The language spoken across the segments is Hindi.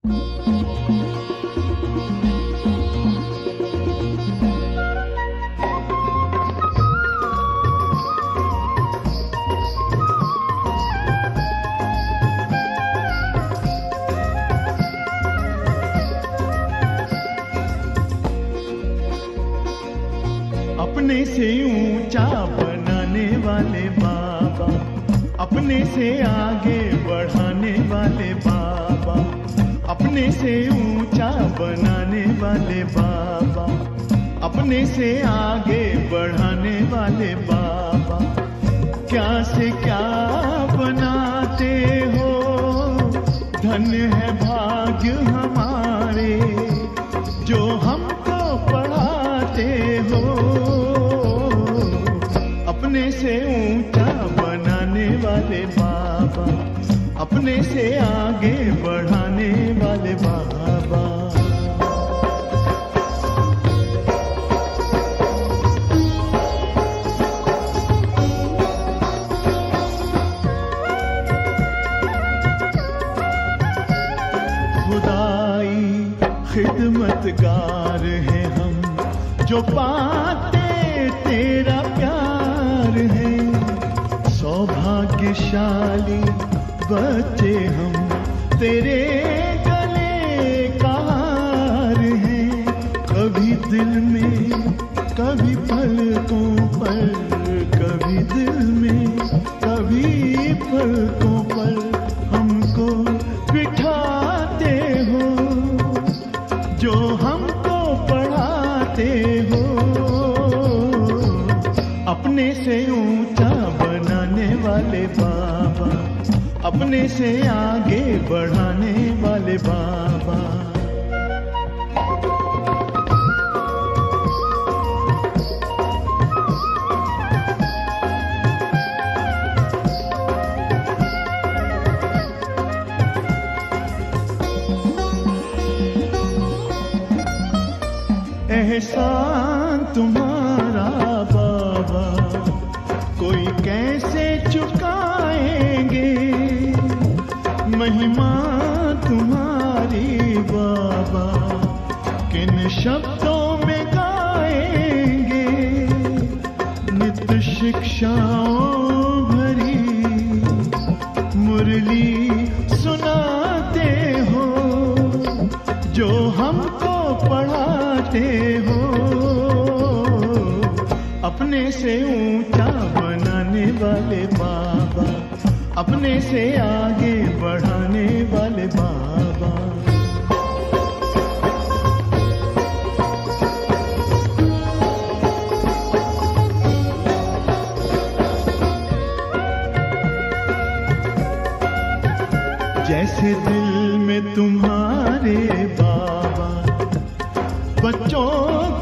अपने से ऊंचा बनाने वाले बाबा, अपने से आगे बढ़ाने वाले बाबा, अपने से ऊंचा बनाने वाले बाबा, अपने से आगे बढ़ाने वाले बाबा। क्या से क्या बनाते हो, धन्य है भाग्य हमारे जो हमको पढ़ाते हो। अपने से ऊंचा बनाने वाले बाबा, अपने से आगे बढ़ाने वाले बाबा। खुदाई खिदमतगार हैं हम, जो पाते तेरा प्यार है। सौभाग्यशाली बच्चे हम, तेरे गले का हार हैं। कभी दिल में, कभी पलकों पर, कभी दिल में, कभी पलकों पर हमको बिठाते हो, जो हमको पढ़ाते हो। अपने से ऊंचा बनाने वाले बाबा, अपने से आगे बढ़ाने वाले बाबा। एहसान तुम्हारा बाबा कोई कैसे चुकाएंगे, महिमा तुम्हारी बाबा किन शब्दों में गाएंगे। नित्य शिक्षाओं भरी मुरली सुनाते हो, जो हमको पढ़ाते हो। अपने से ऊंचा बनाने वाले बाबा, अपने से आगे बढ़ाने वाले बाबा। जैसे दिल में तुम्हारे बाबा बच्चों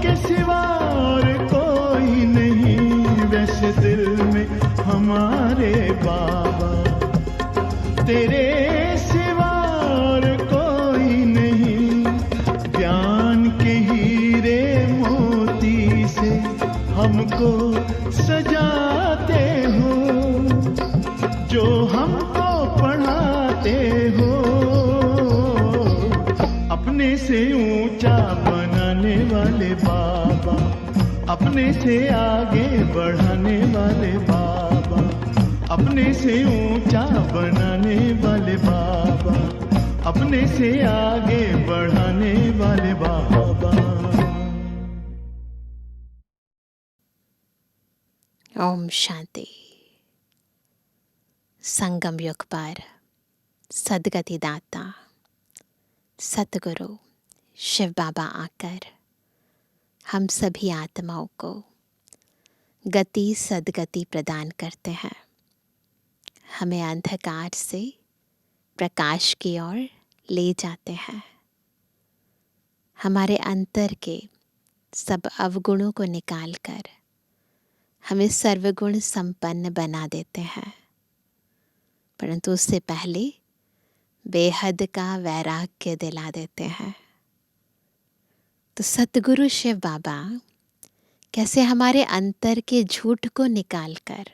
के सिवा और कोई नहीं, वैसे दिल में हमारे बाबा तेरे सिवा और कोई नहीं। ज्ञान के हीरे मोती से हमको सजाते हो, जो हमको पढ़ाते हो। अपने से ऊंचा बनाने वाले बाबा, अपने से आगे बढ़ाने वाले बाबा, अपने से ऊंचा बनाने वाले बाबा, अपने से आगे बढ़ाने वाले बाबा। ओम शांति। संगम युग पर सदगति दाता सतगुरु शिव बाबा आकर हम सभी आत्माओं को गति सदगति प्रदान करते हैं। हमें अंधकार से प्रकाश की ओर ले जाते हैं। हमारे अंतर के सब अवगुणों को निकालकर हमें सर्वगुण संपन्न बना देते हैं। परंतु उससे पहले बेहद का वैराग्य दिला देते हैं। तो सतगुरु शिव बाबा कैसे हमारे अंतर के झूठ को निकालकर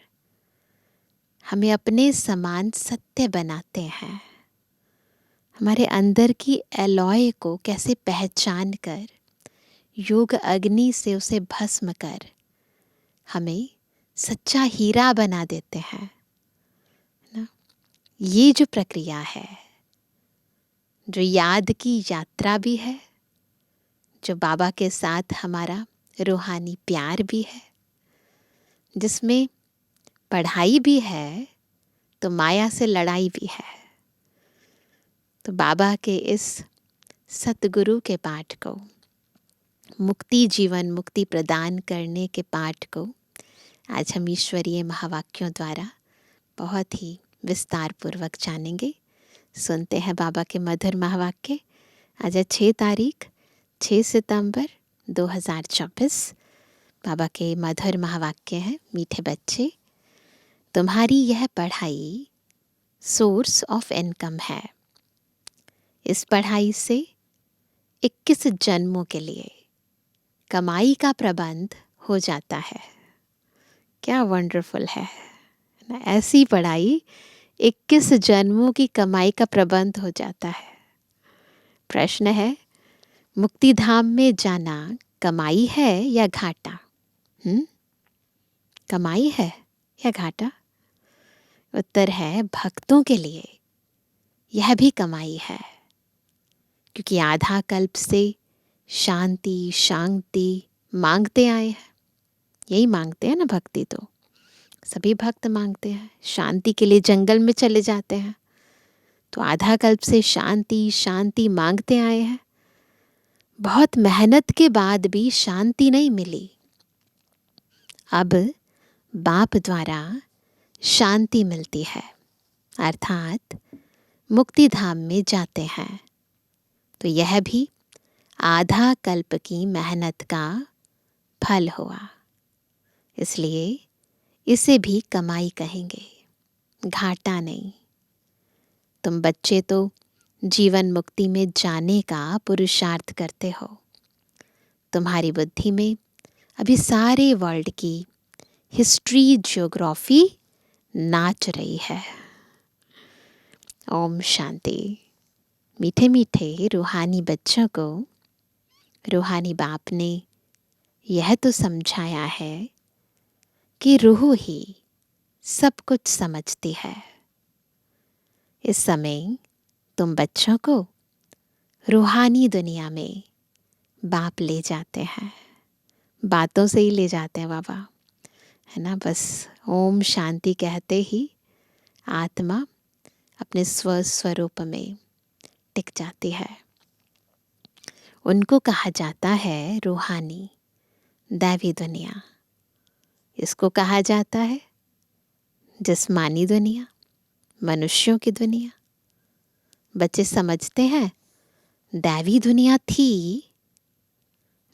हमें अपने समान सत्य बनाते हैं। हमारे अंदर की एलॉय को कैसे पहचान कर योग अग्नि से उसे भस्म कर हमें सच्चा हीरा बना देते हैं ना। ये जो प्रक्रिया है, जो याद की यात्रा भी है, जो बाबा के साथ हमारा रूहानी प्यार भी है, जिसमें पढ़ाई भी है तो माया से लड़ाई भी है। तो बाबा के इस सतगुरु के पाठ को, मुक्ति जीवन मुक्ति प्रदान करने के पाठ को आज हम ईश्वरीय महावाक्यों द्वारा बहुत ही विस्तार पूर्वक जानेंगे। सुनते हैं बाबा के मधुर महावाक्य। आज है 6 तारीख 6 सितंबर 2024। बाबा के मधुर महावाक्य हैं। मीठे बच्चे, तुम्हारी यह पढ़ाई सोर्स ऑफ इनकम है। इस पढ़ाई से 21 जन्मों के लिए कमाई का प्रबंध हो जाता है। क्या वंडरफुल है ना। ऐसी पढ़ाई 21 जन्मों की कमाई का प्रबंध हो जाता है। प्रश्न है, मुक्ति धाम में जाना कमाई है या घाटा? कमाई है या घाटा? उत्तर है, भक्तों के लिए यह भी कमाई है, क्योंकि आधा कल्प से शांति शांति मांगते आए हैं। यही मांगते हैं ना, भक्ति तो सभी भक्त मांगते हैं। शांति के लिए जंगल में चले जाते हैं, तो आधा कल्प से शांति शांति मांगते आए हैं। बहुत मेहनत के बाद भी शांति नहीं मिली। अब बाप द्वारा शांति मिलती है, अर्थात मुक्ति धाम में जाते हैं। तो यह भी आधा कल्प की मेहनत का फल हुआ, इसलिए इसे भी कमाई कहेंगे, घाटा नहीं। तुम बच्चे तो जीवन मुक्ति में जाने का पुरुषार्थ करते हो। तुम्हारी बुद्धि में अभी सारे वर्ल्ड की हिस्ट्री ज्योग्राफी नाच रही है। ओम शांति। मीठे मीठे रूहानी बच्चों को रूहानी बाप ने यह तो समझाया है कि रूह ही सब कुछ समझती है। इस समय तुम बच्चों को रूहानी दुनिया में बाप ले जाते हैं। बातों से ही ले जाते हैं बाबा, है ना। बस ओम शांति कहते ही आत्मा अपने स्वस्वरूप में टिक जाती है। उनको कहा जाता है रूहानी दैवी दुनिया। इसको कहा जाता है जिस्मानी दुनिया, मनुष्यों की दुनिया। बच्चे समझते हैं दैवी दुनिया थी,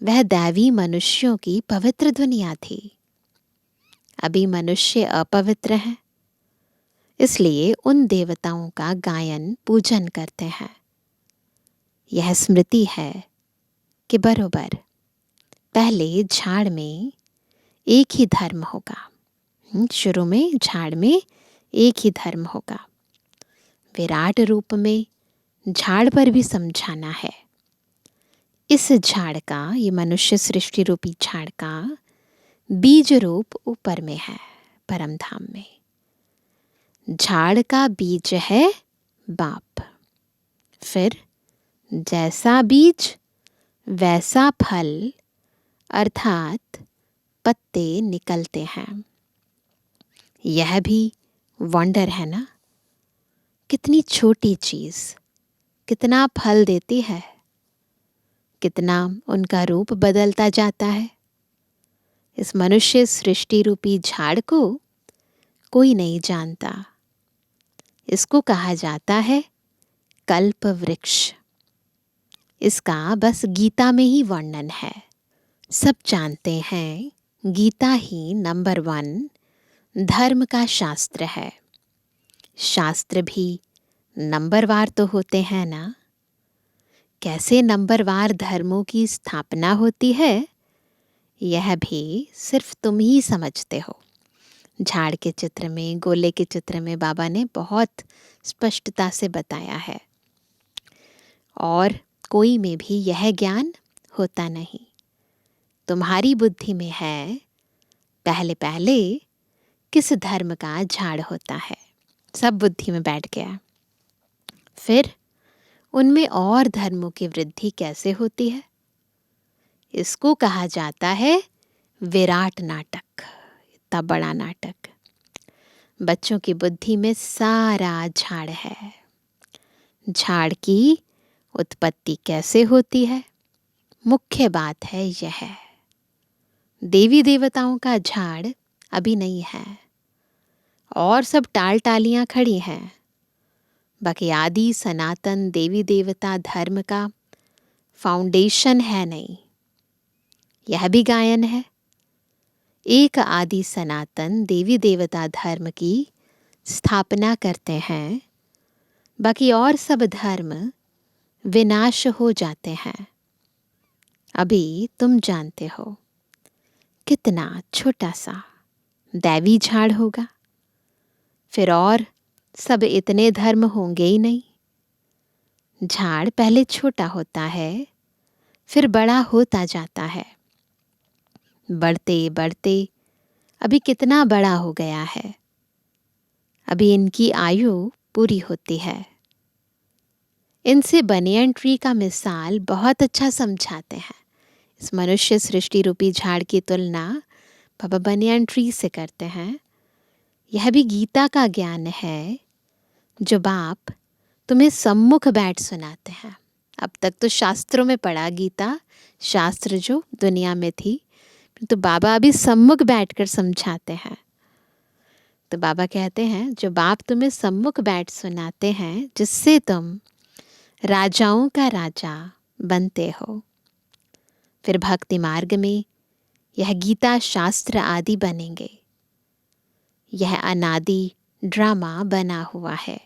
वह दैवी मनुष्यों की पवित्र दुनिया थी। अभी मनुष्य अपवित्र हैं, इसलिए उन देवताओं का गायन पूजन करते हैं। यह स्मृति है कि बरोबर पहले झाड़ में एक ही धर्म होगा। शुरू में झाड़ में एक ही धर्म होगा। विराट रूप में झाड़ पर भी समझाना है। इस झाड़ का, ये मनुष्य सृष्टि रूपी झाड़ का बीज रूप ऊपर में है, परम धाम में। झाड़ का बीज है बाप। फिर जैसा बीज वैसा फल, अर्थात पत्ते निकलते हैं। यह भी वंडर है ना। कितनी छोटी चीज कितना फल देती है, कितना उनका रूप बदलता जाता है। इस मनुष्य सृष्टि रूपी झाड़ को कोई नहीं जानता। इसको कहा जाता है कल्प वृक्ष। इसका बस गीता में ही वर्णन है। सब जानते हैं गीता ही नंबर 1 धर्म का शास्त्र है। शास्त्र भी नंबरवार तो होते हैं ना। कैसे नंबरवार धर्मों की स्थापना होती है, यह भी सिर्फ तुम ही समझते हो। झाड़ के चित्र में, गोले के चित्र में बाबा ने बहुत स्पष्टता से बताया है। और कोई में भी यह ज्ञान होता नहीं। तुम्हारी बुद्धि में है पहले पहले किस धर्म का झाड़ होता है, सब बुद्धि में बैठ गया। फिर उनमें और धर्मों की वृद्धि कैसे होती है? इसको कहा जाता है विराट नाटक। इतना बड़ा नाटक। बच्चों की बुद्धि में सारा झाड़ है। झाड़ की उत्पत्ति कैसे होती है? मुख्य बात है यह, देवी देवताओं का झाड़ अभी नहीं है और सब टाल टालियां खड़ी हैं। बाकी आदि सनातन देवी देवता धर्म का फाउंडेशन है नहीं। यह भी गायन है। एक आदि सनातन देवी देवता धर्म की स्थापना करते हैं, बाकी और सब धर्म विनाश हो जाते हैं। अभी तुम जानते हो कितना छोटा सा दैवी झाड़ होगा, फिर और सब इतने धर्म होंगे ही नहीं। झाड़ पहले छोटा होता है, फिर बड़ा होता जाता है। बढ़ते बढ़ते अभी कितना बड़ा हो गया है। अभी इनकी आयु पूरी होती है। इनसे बनियन ट्री का मिसाल बहुत अच्छा समझाते हैं। इस मनुष्य सृष्टि रूपी झाड़ की तुलना बाबा बनियन ट्री से करते हैं। यह भी गीता का ज्ञान है जो बाप तुम्हें सम्मुख बैठ सुनाते हैं। अब तक तो शास्त्रों में पढ़ा गीता, शास्त्र जो दुनिया में थी, तो बाबा अभी सम्मुख बैठकर समझाते हैं। तो बाबा कहते हैं जो बाप तुम्हें सम्मुख बैठ सुनाते हैं, जिससे तुम राजाओं का राजा बनते हो। फिर भक्ति मार्ग में यह गीता शास्त्र आदि बनेंगे। यह अनादि ड्रामा बना हुआ है।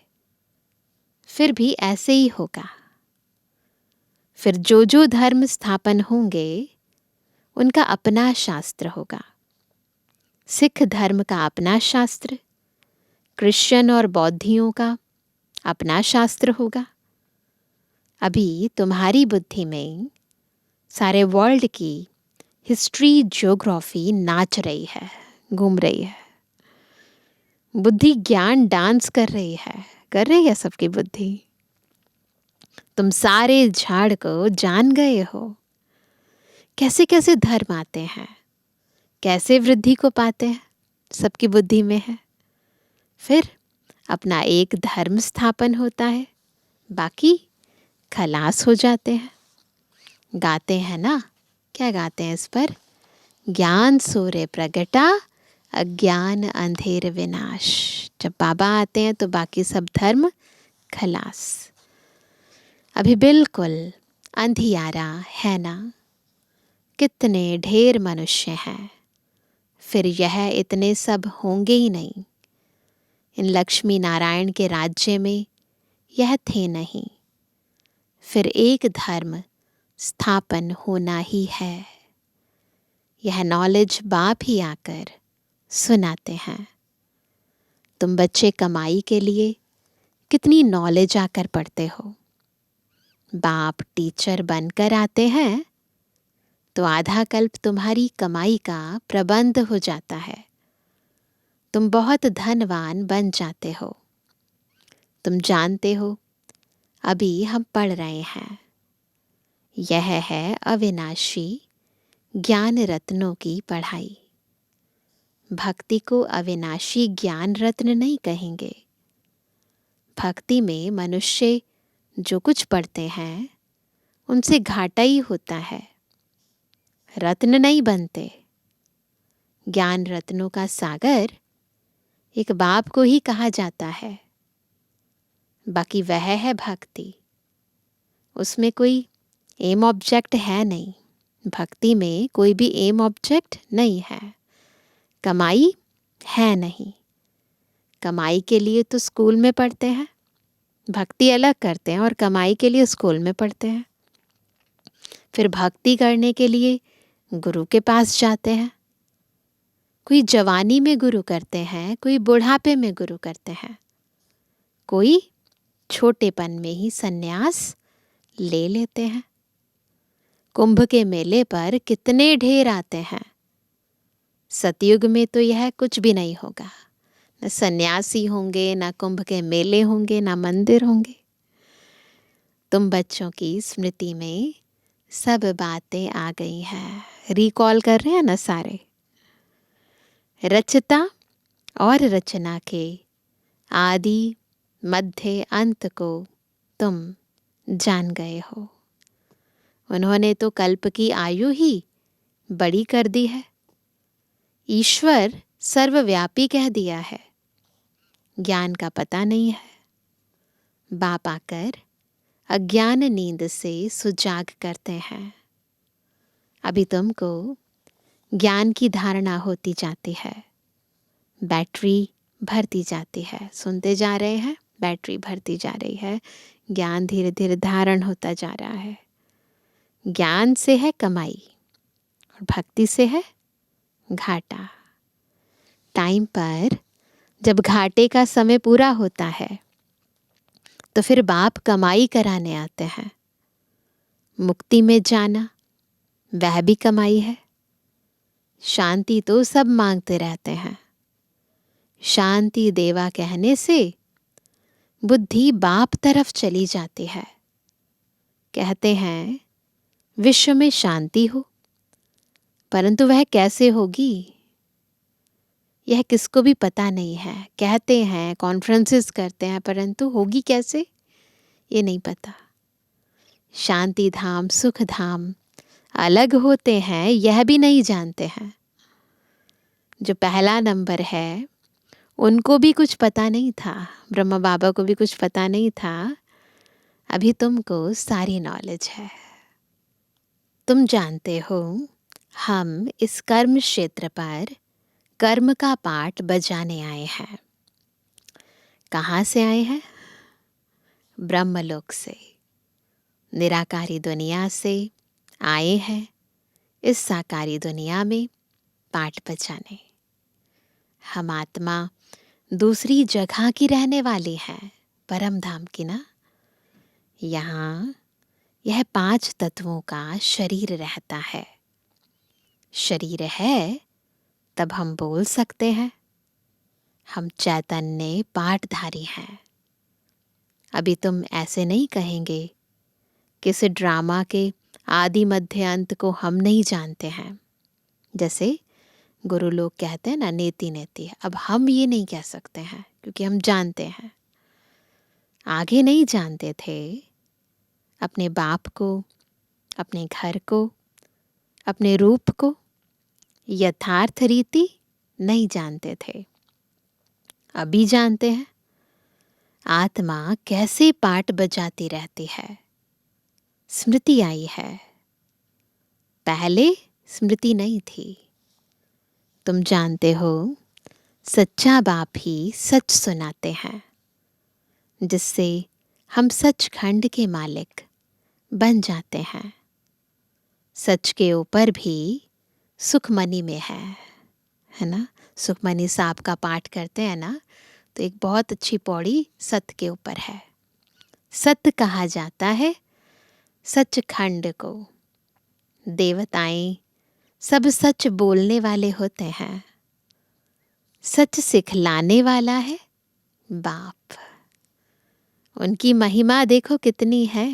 फिर भी ऐसे ही होगा। फिर जो जो धर्म स्थापन होंगे उनका अपना शास्त्र होगा। सिख धर्म का अपना शास्त्र, क्रिश्चियन और बौद्धियों का अपना शास्त्र होगा। अभी तुम्हारी बुद्धि में सारे वर्ल्ड की हिस्ट्री ज्योग्राफी नाच रही है, घूम रही है। बुद्धि ज्ञान डांस कर रही है सबकी बुद्धि। तुम सारे झाड़ को जान गए हो। कैसे कैसे धर्म आते हैं, कैसे वृद्धि को पाते हैं, सबकी बुद्धि में है। फिर अपना एक धर्म स्थापन होता है, बाकी खलास हो जाते हैं। गाते हैं ना, क्या गाते हैं इस पर? ज्ञान सूर्य प्रगटा, अज्ञान अंधेर विनाश। जब बाबा आते हैं तो बाकी सब धर्म खलास। अभी बिल्कुल अंधियारा है ना। कितने ढेर मनुष्य हैं। फिर यह इतने सब होंगे ही नहीं। इन लक्ष्मी नारायण के राज्य में यह थे नहीं। फिर एक धर्म स्थापन होना ही है। यह नॉलेज बाप ही आकर सुनाते हैं। तुम बच्चे कमाई के लिए कितनी नॉलेज आकर पढ़ते हो। बाप टीचर बनकर आते हैं तो आधा कल्प तुम्हारी कमाई का प्रबंध हो जाता है। तुम बहुत धनवान बन जाते हो। तुम जानते हो अभी हम पढ़ रहे हैं। यह है अविनाशी ज्ञान रत्नों की पढ़ाई। भक्ति को अविनाशी ज्ञान रत्न नहीं कहेंगे। भक्ति में मनुष्य जो कुछ पढ़ते हैं उनसे घाटा ही होता है, रत्न नहीं बनते। ज्ञान रत्नों का सागर एक बाप को ही कहा जाता है। बाकी वह है भक्ति। उसमें कोई एम ऑब्जेक्ट है नहीं। भक्ति में कोई भी एम ऑब्जेक्ट नहीं है। कमाई है नहीं। कमाई के लिए तो स्कूल में पढ़ते हैं, भक्ति अलग करते हैं और कमाई के लिए स्कूल में पढ़ते हैं। फिर भक्ति करने के लिए गुरु के पास जाते हैं। कोई जवानी में गुरु करते हैं, कोई बुढ़ापे में गुरु करते हैं, कोई छोटेपन में ही सन्यास ले लेते हैं। कुंभ के मेले पर कितने ढेर आते हैं। सतयुग में तो यह कुछ भी नहीं होगा, न सन्यासी होंगे, न कुंभ के मेले होंगे, न मंदिर होंगे। तुम बच्चों की स्मृति में सब बातें आ गई हैं, रिकॉल कर रहे हैं ना सारे। रचता और रचना के आदि मध्य अंत को तुम जान गए हो। उन्होंने तो कल्प की आयु ही बड़ी कर दी है। ईश्वर सर्वव्यापी कह दिया है। ज्ञान का पता नहीं है। बाप आकर अज्ञान नींद से सुजाग करते हैं। अभी तुमको ज्ञान की धारणा होती जाती है, बैटरी भरती जाती है। सुनते जा रहे हैं, बैटरी भरती जा रही है, ज्ञान धीरे धीरे धारण होता जा रहा है। ज्ञान से है कमाई और भक्ति से है घाटा। टाइम पर जब घाटे का समय पूरा होता है तो फिर बाप कमाई कराने आते हैं। मुक्ति में जाना वह भी कमाई है। शांति तो सब मांगते रहते हैं। शांति देवा कहने से बुद्धि बाप तरफ चली जाती है। कहते हैं विश्व में शांति हो, परंतु वह कैसे होगी यह किसको भी पता नहीं है। कहते हैं, कॉन्फ्रेंसेस करते हैं, परंतु होगी कैसे ये नहीं पता। शांति धाम सुख धाम अलग होते हैं यह भी नहीं जानते हैं। जो पहला नंबर है उनको भी कुछ पता नहीं था, ब्रह्मा बाबा को भी कुछ पता नहीं था। अभी तुमको सारी नॉलेज है। तुम जानते हो हम इस कर्म क्षेत्र पर कर्म का पाठ बजाने आए हैं। कहाँ से आए हैं? ब्रह्मलोक से, निराकारी दुनिया से आए हैं इस साकारी दुनिया में पाठ बजाने। हम आत्मा दूसरी जगह की रहने वाली हैं, परम धाम की ना। यहाँ यह 5 तत्वों का शरीर रहता है। शरीर है तब हम बोल सकते हैं। हम चैतन्य पाठधारी हैं। अभी तुम ऐसे नहीं कहेंगे कि इस ड्रामा के आदि मध्य अंत को हम नहीं जानते हैं। जैसे गुरु लोग कहते हैं ना, नेति नेति। अब हम ये नहीं कह सकते हैं क्योंकि हम जानते हैं। आगे नहीं जानते थे। अपने बाप को, अपने घर को, अपने रूप को यथार्थ रीति नहीं जानते थे। अभी जानते हैं आत्मा कैसे पाठ बजाती रहती है। स्मृति आई है, पहले स्मृति नहीं थी। तुम जानते हो सच्चा बाप ही सच सुनाते हैं, जिससे हम सचखंड के मालिक बन जाते हैं। सच के ऊपर भी सुखमनी में है ना। सुखमनी साहब का पाठ करते हैं ना, तो एक बहुत अच्छी पौड़ी सत्य के ऊपर है। सत्य कहा जाता है सचखंड को। देवताएं सब सच बोलने वाले होते हैं। सच सिखलाने वाला है बाप। उनकी महिमा देखो कितनी है।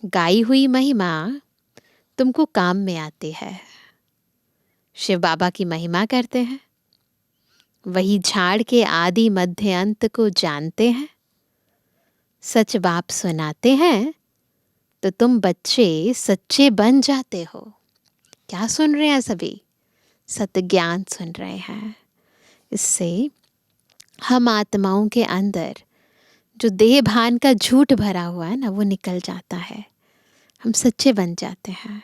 गाई हुई महिमा तुमको काम में आती है। शिव बाबा की महिमा करते हैं, वही झाड़ के आदि मध्य अंत को जानते हैं। सच बाप सुनाते हैं तो तुम बच्चे सच्चे बन जाते हो। क्या सुन रहे हैं सभी? सत्य ज्ञान सुन रहे हैं। इससे हम आत्माओं के अंदर जो देह भान का झूठ भरा हुआ है ना, वो निकल जाता है। हम सच्चे बन जाते हैं।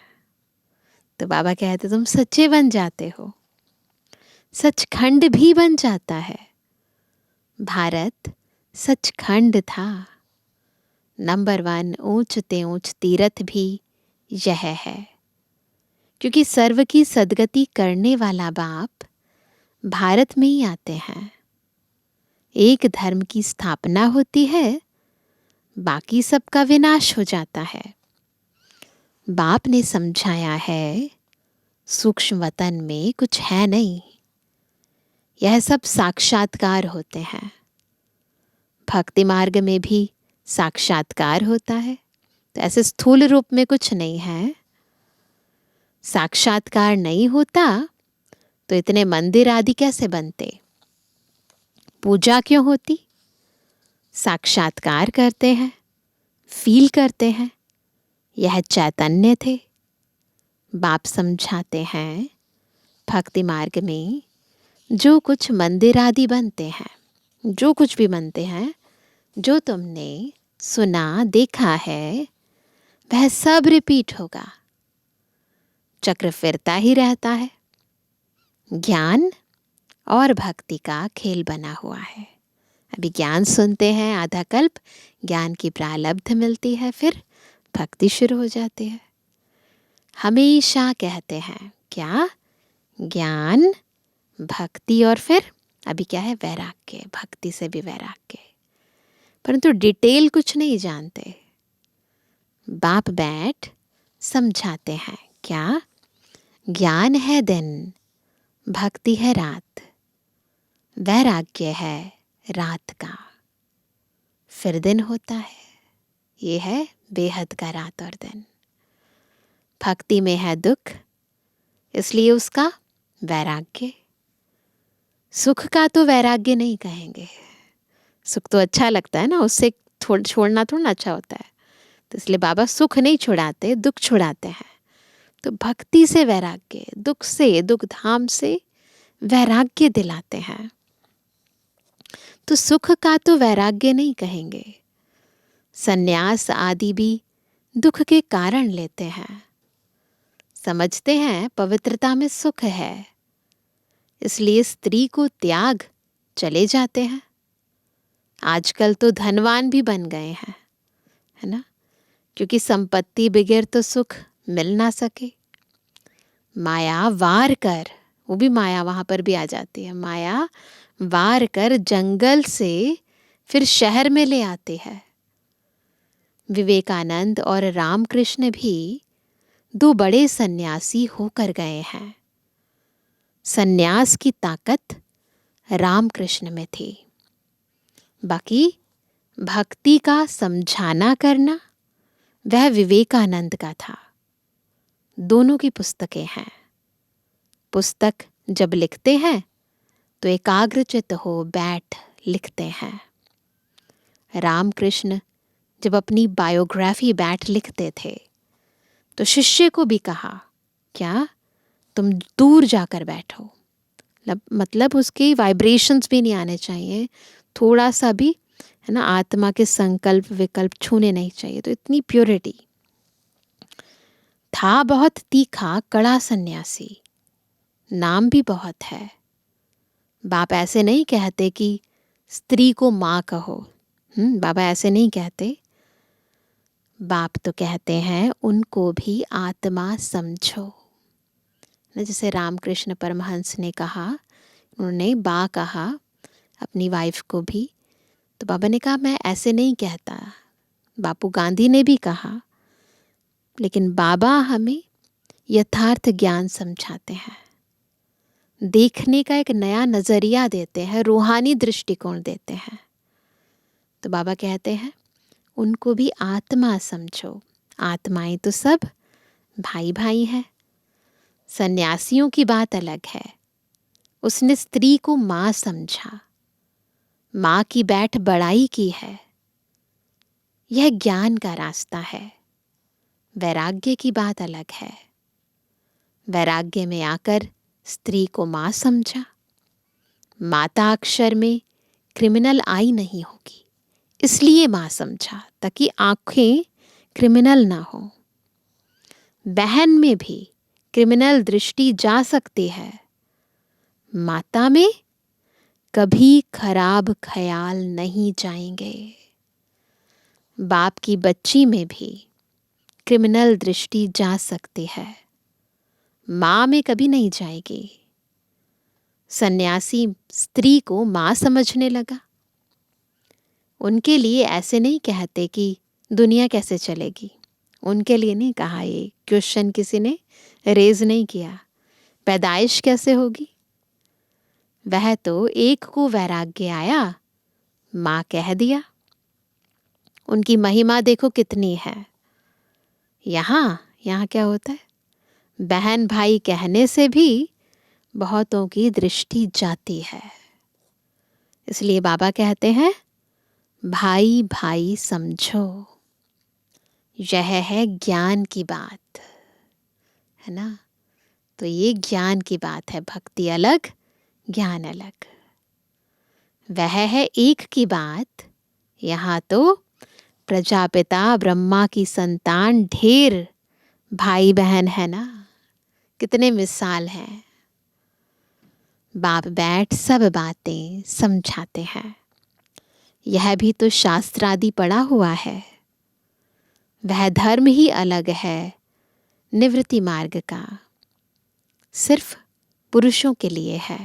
तो बाबा कहते तुम सच्चे बन जाते हो। सचखंड भी बन जाता है। भारत सचखंड था। नंबर 1 ऊंच ते ऊंच तीर्थ भी यह है, क्योंकि सर्व की सदगति करने वाला बाप भारत में ही आते हैं। एक धर्म की स्थापना होती है, बाकी सबका विनाश हो जाता है। बाप ने समझाया है सूक्ष्म वतन में कुछ है नहीं, यह सब साक्षात्कार होते हैं। भक्ति मार्ग में भी साक्षात्कार होता है, तो ऐसे स्थूल रूप में कुछ नहीं है। साक्षात्कार नहीं होता तो इतने मंदिर आदि कैसे बनते, पूजा क्यों होती? साक्षात्कार करते हैं, फील करते हैं, यह चैतन्य थे। बाप समझाते हैं भक्ति मार्ग में जो कुछ मंदिर आदि बनते हैं, जो कुछ भी बनते हैं, जो तुमने सुना देखा है, वह सब रिपीट होगा, चक्र फिरता ही रहता है। ज्ञान और भक्ति का खेल बना हुआ है। अभी ज्ञान सुनते हैं, आधा कल्प ज्ञान की प्रारब्ध मिलती है, फिर भक्ति शुरू हो जाती है। हमेशा कहते हैं क्या? ज्ञान, भक्ति और फिर अभी क्या है? वैराग्य। भक्ति से भी वैराग्य, परंतु डिटेल कुछ नहीं जानते। बाप बैठ समझाते हैं क्या? ज्ञान है दिन, भक्ति है रात, वैराग्य है रात का, फिर दिन होता है। ये है बेहद का रात और दिन। भक्ति में है दुख, इसलिए उसका वैराग्य। सुख का तो वैराग्य नहीं कहेंगे, सुख तो अच्छा लगता है ना, उससे छोड़ना थोड़ा अच्छा होता है। तो इसलिए बाबा सुख नहीं छुड़ाते, दुख छुड़ाते हैं। तो भक्ति से वैराग्य, दुख से, दुख धाम से वैराग्य दिलाते हैं। तो सुख का तो वैराग्य नहीं कहेंगे। सन्यास आदि भी दुख के कारण लेते हैं, समझते हैं पवित्रता में सुख है, इसलिए स्त्री को त्याग चले जाते हैं। आजकल तो धनवान भी बन गए हैं, है ना, क्योंकि संपत्ति बगैर तो सुख मिल ना सके। माया वार कर, वो भी माया वहाँ पर भी आ जाती है, माया वार कर जंगल से फिर शहर में ले आते हैं। विवेकानंद और रामकृष्ण भी दो बड़े सन्यासी होकर गए हैं। सन्यास की ताकत रामकृष्ण में थी, बाकी भक्ति का समझाना करना वह विवेकानंद का था। दोनों की पुस्तकें हैं। पुस्तक जब लिखते हैं तो एकाग्रचित्त हो बैठ लिखते हैं। रामकृष्ण जब अपनी बायोग्राफी बैठ लिखते थे तो शिष्य को भी कहा क्या तुम दूर जाकर बैठो, मतलब उसके वाइब्रेशंस भी नहीं आने चाहिए, थोड़ा सा भी, है ना, आत्मा के संकल्प विकल्प छूने नहीं चाहिए। तो इतनी प्योरिटी था। बहुत तीखा कड़ा सन्यासी, नाम भी बहुत है। बाप ऐसे नहीं कहते कि स्त्री को माँ कहो, बाबा ऐसे नहीं कहते। बाप तो कहते हैं उनको भी आत्मा समझो। जैसे रामकृष्ण परमहंस ने कहा, उन्होंने बा कहा अपनी वाइफ को भी, तो बाबा ने कहा मैं ऐसे नहीं कहता। बापू गांधी ने भी कहा, लेकिन बाबा हमें यथार्थ ज्ञान समझाते हैं, देखने का एक नया नज़रिया देते हैं, रूहानी दृष्टिकोण देते हैं। तो बाबा कहते हैं उनको भी आत्मा समझो। आत्माएं तो सब भाई भाई हैं। सन्यासियों की बात अलग है, उसने स्त्री को माँ समझा, माँ की बैठ बड़ाई की है। यह ज्ञान का रास्ता है। वैराग्य की बात अलग है। वैराग्य में आकर स्त्री को माँ समझा। माता अक्षर में क्रिमिनल आई नहीं होगी, इसलिए माँ समझा, ताकि आंखें क्रिमिनल ना हो। बहन में भी क्रिमिनल दृष्टि जा सकती है, माता में कभी खराब ख्याल नहीं जाएंगे। बाप की बच्ची में भी क्रिमिनल दृष्टि जा सकती है, माँ में कभी नहीं जाएगी। सन्यासी स्त्री को माँ समझने लगा, उनके लिए ऐसे नहीं कहते कि दुनिया कैसे चलेगी। उनके लिए नहीं कहा, ये क्वेश्चन किसी ने रेज नहीं किया, पैदाइश कैसे होगी। वह तो एक को वैराग्य आया, माँ कह दिया। उनकी महिमा देखो कितनी है। यहाँ क्या होता है, बहन भाई कहने से भी बहुतों की दृष्टि जाती है। इसलिए बाबा कहते हैं भाई भाई समझो। यह है ज्ञान की बात, है ना। तो ये ज्ञान की बात है, भक्ति अलग ज्ञान अलग। वह है एक की बात। यहाँ तो प्रजापिता ब्रह्मा की संतान ढेर भाई बहन है ना, कितने मिसाल हैं। बाप बैठ सब बातें समझाते हैं। यह भी तो शास्त्र आदि पढ़ा हुआ है। वह धर्म ही अलग है निवृत्ति मार्ग का, सिर्फ पुरुषों के लिए है।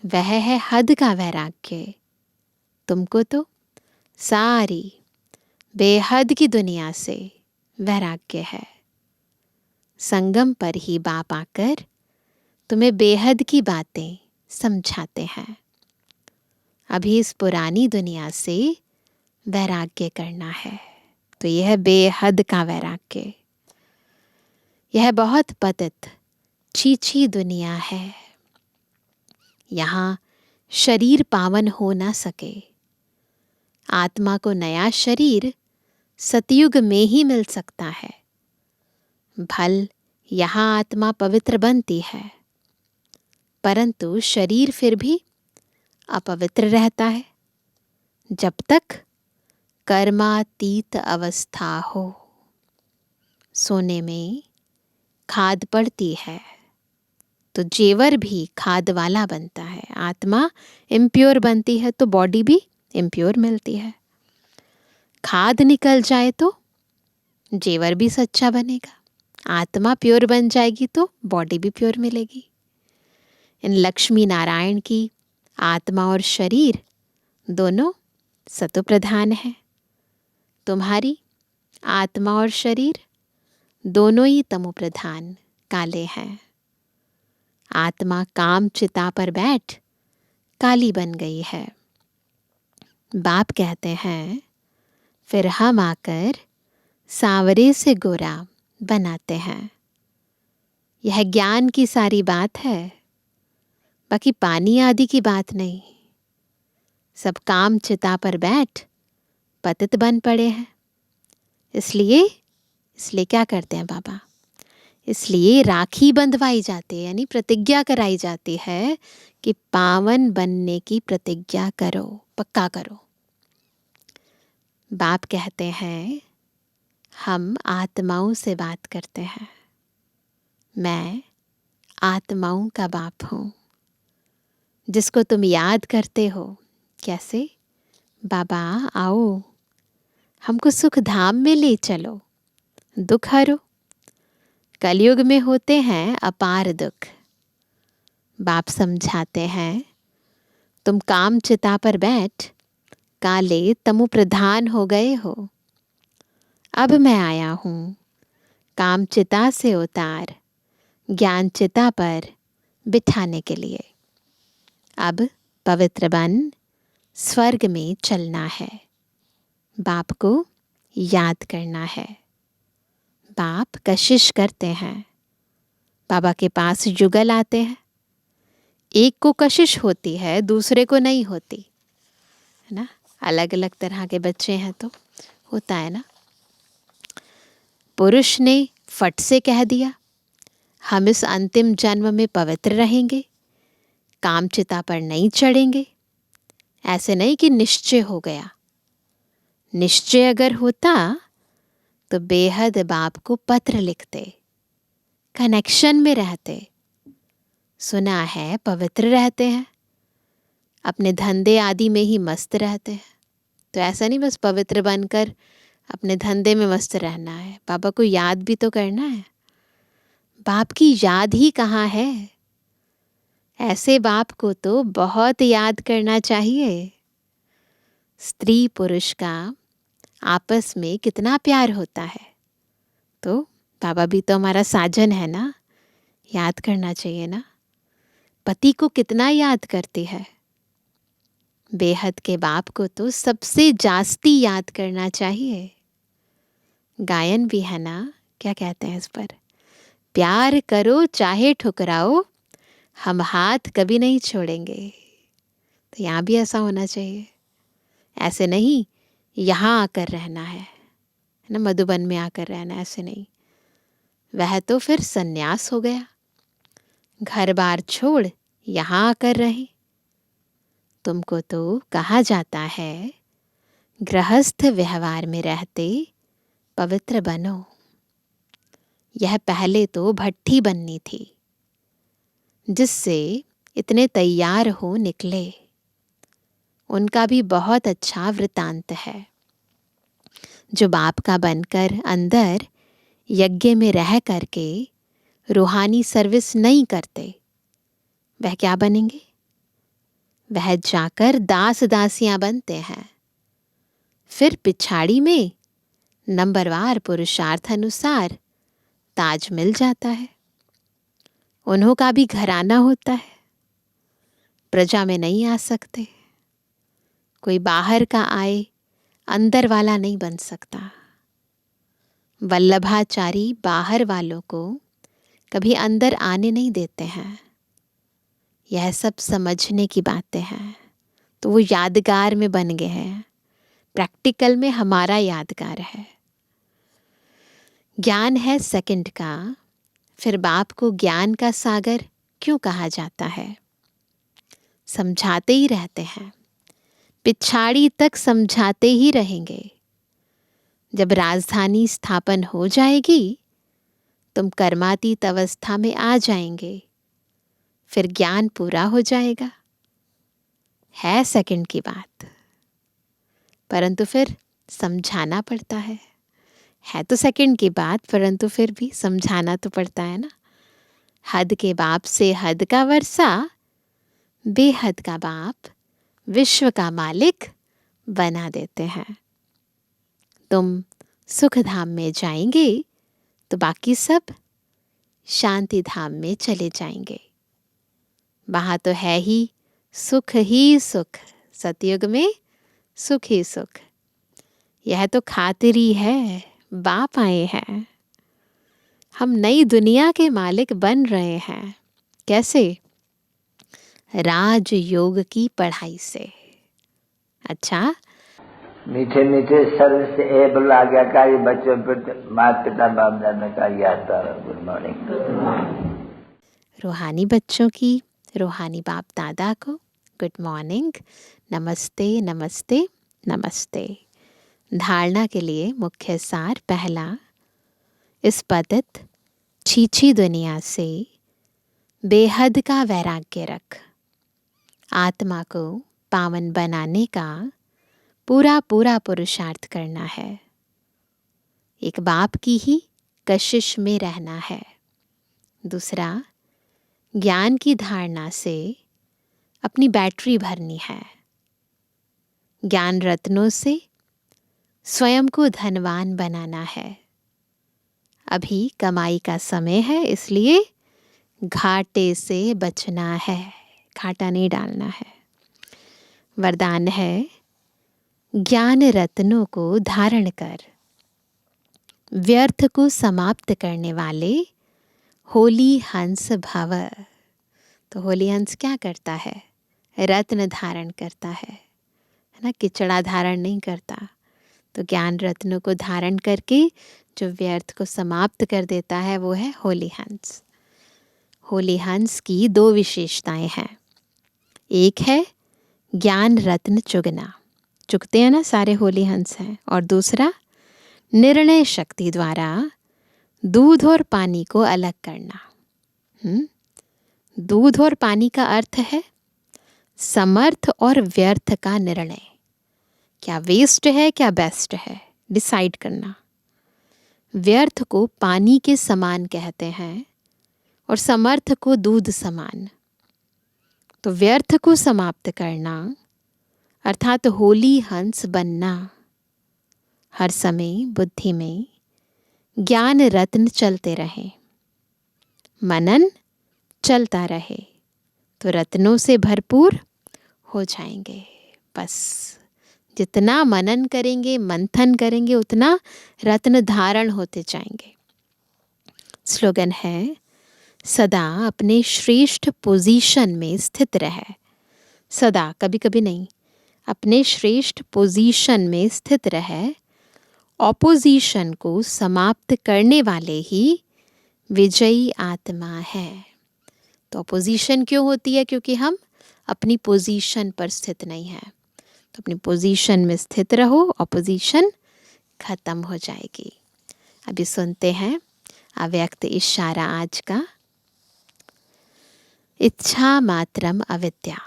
वह है हद का वैराग्य। तुमको तो सारी बेहद की दुनिया से वैराग्य है। संगम पर ही बाप आकर तुम्हें बेहद की बातें समझाते हैं। अभी इस पुरानी दुनिया से वैराग्य करना है, तो यह बेहद का वैराग्य। यह बहुत पतित चीची दुनिया है। यहाँ शरीर पावन हो ना सके। आत्मा को नया शरीर सतयुग में ही मिल सकता है। भल यहाँ आत्मा पवित्र बनती है, परंतु शरीर फिर भी अपवित्र रहता है जब तक कर्मातीत अवस्था हो। सोने में खाद पड़ती है तो जेवर भी खाद वाला बनता है। आत्मा इम्प्योर बनती है तो बॉडी भी इम्प्योर मिलती है। खाद निकल जाए तो जेवर भी सच्चा बनेगा। आत्मा प्योर बन जाएगी तो बॉडी भी प्योर मिलेगी। इन लक्ष्मी नारायण की आत्मा और शरीर दोनों सतो प्रधान है। तुम्हारी आत्मा और शरीर दोनों ही तमो प्रधान काले हैं। आत्मा काम चिता पर बैठ काली बन गई है। बाप कहते हैं फिर हम आकर सांवरे से गोरा बनाते हैं। यह ज्ञान की सारी बात है, बाकी पानी आदि की बात नहीं। सब काम चिता पर बैठ पतित बन पड़े हैं। इसलिए क्या करते हैं बाबा, इसलिए राखी बंधवाई जाती है, यानी प्रतिज्ञा कराई जाती है कि पावन बनने की प्रतिज्ञा करो, पक्का करो। बाप कहते हैं हम आत्माओं से बात करते हैं। मैं आत्माओं का बाप हूँ, जिसको तुम याद करते हो। कैसे? बाबा आओ, हमको सुख धाम में ले चलो, दुख हरो। कलयुग में होते हैं अपार दुख। बाप समझाते हैं तुम काम चिता पर बैठ काले तमु प्रधान हो गए हो। अब मैं आया हूँ काम चिता से उतार ज्ञान चिता पर बिठाने के लिए। अब पवित्र बन स्वर्ग में चलना है। बाप को याद करना है। बाप कशिश करते हैं। बाबा के पास युगल आते हैं। एक को कशिश होती है, दूसरे को नहीं होती, है ना। अलग अलग तरह के बच्चे हैं तो होता है ना। पुरुष ने फट से कह दिया हम इस अंतिम जन्म में पवित्र रहेंगे, काम चिता पर नहीं चढ़ेंगे। ऐसे नहीं कि निश्चय हो गया। निश्चय अगर होता तो बेहद बाप को पत्र लिखते, कनेक्शन में रहते। सुना है पवित्र रहते हैं, अपने धंधे आदि में ही मस्त रहते हैं। तो ऐसा नहीं बस पवित्र बनकर अपने धंधे में मस्त रहना है, बाबा को याद भी तो करना है। बाप की याद ही कहाँ है। ऐसे बाप को तो बहुत याद करना चाहिए। स्त्री पुरुष का आपस में कितना प्यार होता है। तो बाबा भी तो हमारा साजन है ना, याद करना चाहिए ना। पति को कितना याद करती है, बेहद के बाप को तो सबसे जास्ती याद करना चाहिए। गायन भी है ना, क्या कहते हैं इस पर, प्यार करो चाहे ठुकराओ, हम हाथ कभी नहीं छोड़ेंगे। तो यहाँ भी ऐसा होना चाहिए, ऐसे नहीं यहाँ आकर रहना है ना, मधुबन में आकर रहना, ऐसे नहीं। वह तो फिर सन्यास हो गया, घर बार छोड़ यहाँ आकर रहे। तुमको तो कहा जाता है गृहस्थ व्यवहार में रहते पवित्र बनो। यह पहले तो भट्ठी बननी थी, जिससे इतने तैयार हो निकले। उनका भी बहुत अच्छा वृतांत है। जो बाप का बनकर अंदर यज्ञ में रह करके रूहानी सर्विस नहीं करते, वह क्या बनेंगे? वह जाकर दास दासियां बनते हैं। फिर पिछाड़ी में नंबरवार पुरुषार्थ अनुसार ताज मिल जाता है। उन्हों का भी घराना होता है, प्रजा में नहीं आ सकते। कोई बाहर का आए अंदर वाला नहीं बन सकता। वल्लभाचारी बाहर वालों को कभी अंदर आने नहीं देते हैं। यह सब समझने की बातें हैं। तो वो यादगार में बन गए हैं, प्रैक्टिकल में हमारा यादगार है। ज्ञान है सेकंड का, फिर बाप को ज्ञान का सागर क्यों कहा जाता है? समझाते ही रहते हैं, पिछाड़ी तक समझाते ही रहेंगे। जब राजधानी स्थापन हो जाएगी, तुम कर्मातीत अवस्था में आ जाएंगे, फिर ज्ञान पूरा हो जाएगा। है सेकंड की बात, परंतु फिर समझाना पड़ता है तो सेकंड की बात, परंतु फिर भी समझाना तो पड़ता है ना। हद के बाप से हद का वर्षा, बेहद का बाप विश्व का मालिक बना देते हैं। तुम सुख धाम में जाएंगे तो बाकी सब शांति धाम में चले जाएंगे। वहाँ तो है ही सुख ही सुख, सतयुग में सुख ही सुख। यह तो खातिरी है, बाप आए हैं। हम नई दुनिया के मालिक बन रहे हैं। कैसे? राजयोग की पढ़ाई से। अच्छा, मीठे मीठे सर्विस एबल आज्ञाकारी बच्चों पर माता पिता बाप दादा का याद। Good morning. रूहानी बच्चों की रूहानी बाप दादा को गुड मॉर्निंग, नमस्ते नमस्ते नमस्ते। धारणा के लिए मुख्य सार पहला, इस पतित छीछी दुनिया से बेहद का वैराग्य रख। आत्मा को पावन बनाने का पूरा पूरा पुरुषार्थ करना है। एक बाप की ही कशिश में रहना है। दूसरा, ज्ञान की धारणा से अपनी बैटरी भरनी है। ज्ञान रत्नों से स्वयं को धनवान बनाना है। अभी कमाई का समय है, इसलिए घाटे से बचना है, घाटा नहीं डालना है। वरदान है, ज्ञान रत्नों को धारण कर व्यर्थ को समाप्त करने वाले होली हंस भव। तो होली हंस क्या करता है? रत्न धारण करता है ना, किचड़ा धारण नहीं करता। तो ज्ञान रत्नों को धारण करके जो व्यर्थ को समाप्त कर देता है, वो है होली हंस। होली हंस की दो विशेषताएं हैं। एक है ज्ञान रत्न चुगना, चुगते हैं ना सारे होली हंस हैं। और दूसरा, निर्णय शक्ति द्वारा दूध और पानी को अलग करना। दूध और पानी का अर्थ है समर्थ और व्यर्थ का निर्णय। क्या वेस्ट है, क्या बेस्ट है, डिसाइड करना। व्यर्थ को पानी के समान कहते हैं और समर्थ को दूध समान। तो व्यर्थ को समाप्त करना अर्थात होली हंस बनना। हर समय बुद्धि में ज्ञान रत्न चलते रहे, मनन चलता रहे तो रत्नों से भरपूर हो जाएंगे। बस जितना मनन करेंगे, मंथन करेंगे, उतना रत्न धारण होते जाएंगे। स्लोगन है, सदा अपने श्रेष्ठ पोजीशन में स्थित रहे। सदा, कभी कभी नहीं, अपने श्रेष्ठ पोजीशन में स्थित रहे। ऑपोजिशन को समाप्त करने वाले ही विजयी आत्मा है। तो ऑपोजिशन क्यों होती है? क्योंकि हम अपनी पोजीशन पर स्थित नहीं हैं। तो अपनी पोजीशन में स्थित रहो, ऑपोजिशन खत्म हो जाएगी। अभी सुनते हैं अव्यक्त इशारा आज का। इच्छा मात्रम अविद्या,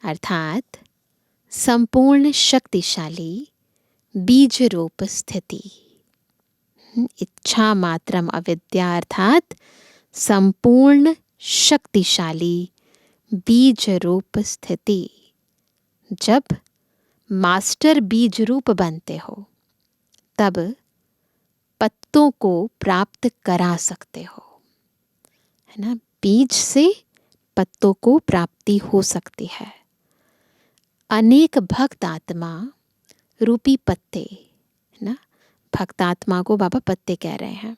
अर्थात संपूर्ण शक्तिशाली बीज रूप स्थिति। इच्छा मात्रम अविद्या अर्थात संपूर्ण शक्तिशाली बीज रूप स्थिति। जब मास्टर बीज रूप बनते हो तब पत्तों को प्राप्त करा सकते हो, है ना। बीज से पत्तों को प्राप्ति हो सकती है। अनेक भक्त आत्मा रूपी पत्ते, है ना, भक्त आत्मा को बाबा पत्ते कह रहे हैं।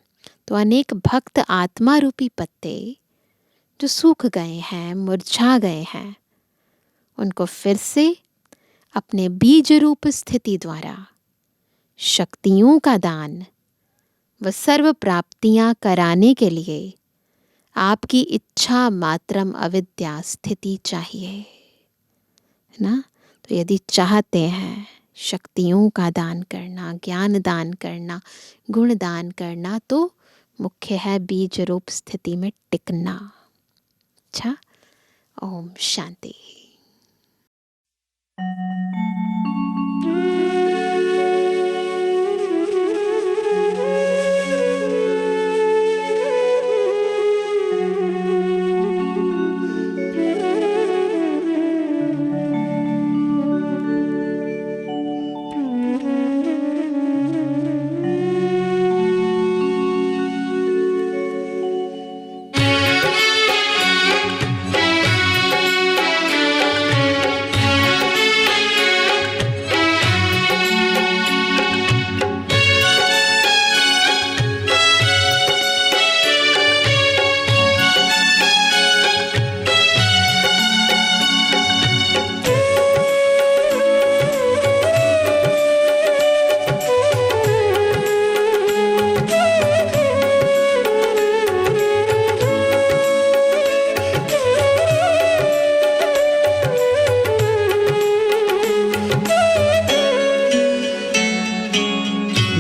तो अनेक भक्त आत्मा रूपी पत्ते जो सूख गए हैं, मुरझा गए हैं, उनको फिर से अपने बीज रूप स्थिति द्वारा शक्तियों का दान व सर्व प्राप्तियां कराने के लिए आपकी इच्छा मात्रम अविद्या स्थिति चाहिए, है ना। तो यदि चाहते हैं शक्तियों का दान करना, ज्ञान दान करना, गुण दान करना, तो मुख्य है बीज रूप स्थिति में टिकना। अच्छा, ओम शांति।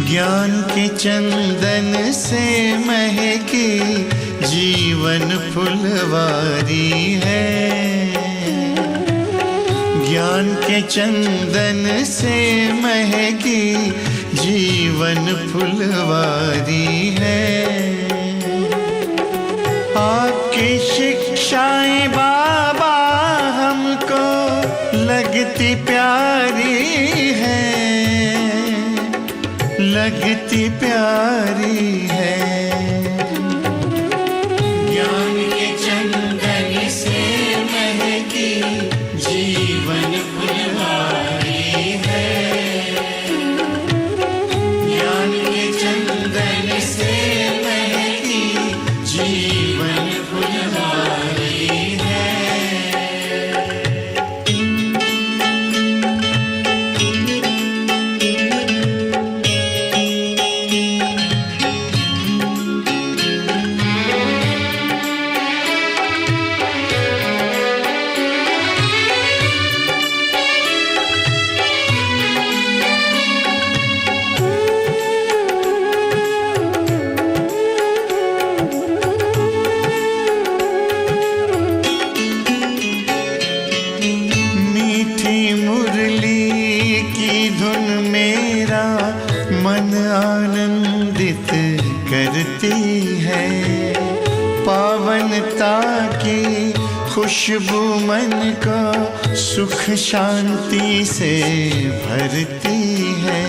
ज्ञान के चंदन से महके जीवन फुलवारी है। ज्ञान के चंदन से महके जीवन फुलवारी है। आपकी शिक्षाएं बाबा हमको लगती प्यारी है, लगती प्यारी है। ज्ञान के चंदन से महकी जीवन फुलवारी है। ज्ञान के चंदन से महकी जीवन फुलवारी है। करती है पावनता की खुशबू मन को सुख शांति से भरती है।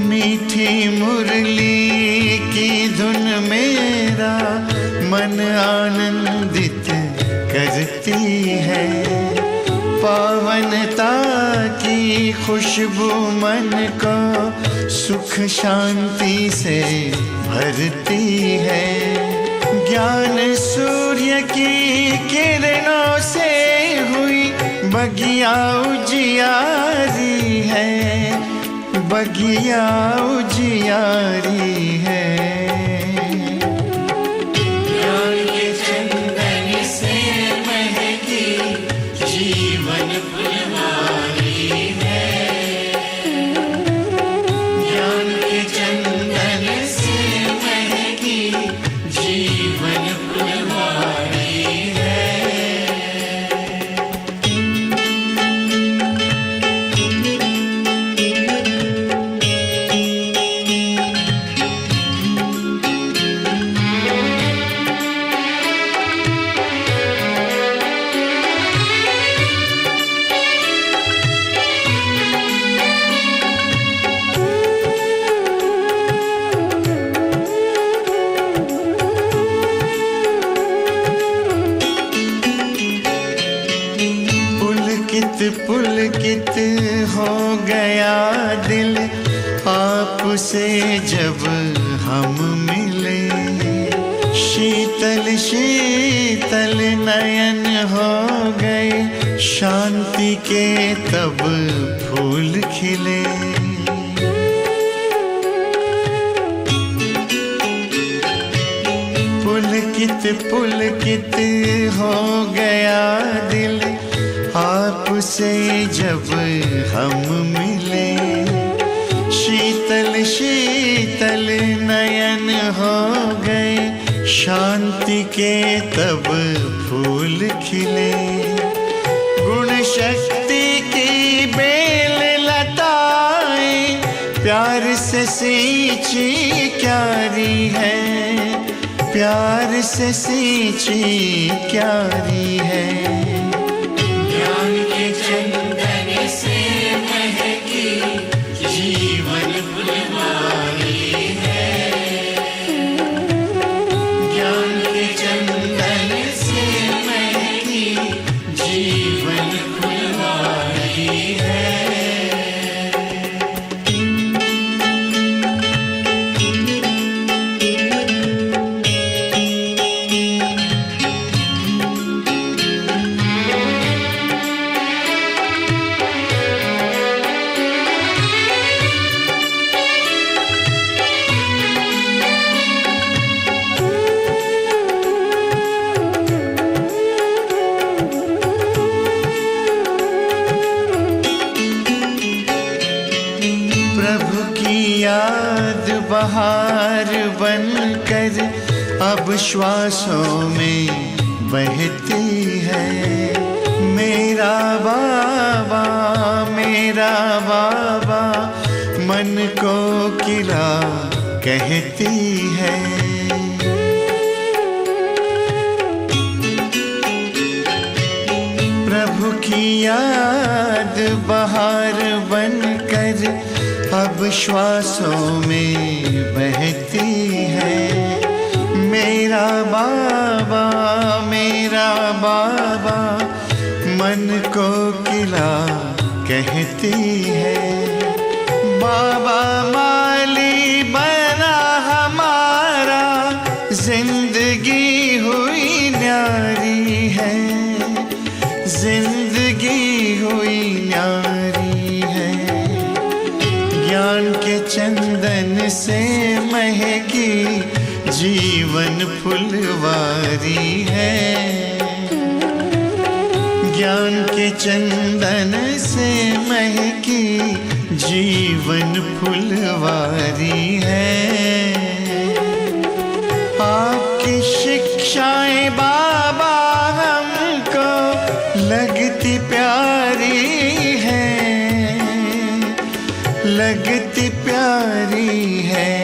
मीठी मुरली की धुन मेरा मन आनंदित करती है। पावनता की खुशबू मन को सुख शांति से भरती है। ज्ञान सूर्य की किरणों से हुई बगिया उजियारी है, बगिया उजियारी है। ज्ञान के चंदन से महकी जीवन फुलवारी है। ज्ञान के चंदन से महकी जीवन फुलवारी है। पुलकित हो गया दिल आपसे जब हम मिले। शीतल शीतल नयन हो गए, शांति के तब फूल खिले। पुलकित पुलकित हो गया दिल आपसे जब हम मिले। शीतल शीतल नयन हो गए, शांति के तब फूल खिले। गुण शक्ति की बेल लताएं प्यार से सींची क्यारी है, प्यार से सींची क्यारी है। ज्ञान के चंदन से महकी जीवन फुलवारी है। ज्ञान के चंदन से महकी जीवन फुलवारी है। प्रभु की याद बहार बनकर अब श्वासों में बहती है। मेरा बाबा मन को किला कहती है। प्रभु की याद बहार बनकर अब श्वासों में बहती है। मेरा बाबा मन को किला कहती है। बाबा माली बना हमारा, जिंदगी हुई न्यारी है, जिंदगी हुई न्यारी है। ज्ञान के चंदन से महकी जीवन फुलवारी है। ज्ञान के चंदन से महकी जीवन फुलवारी है। आपकी शिक्षाएं बाबा हमको लगती प्यारी है, लगती प्यारी है।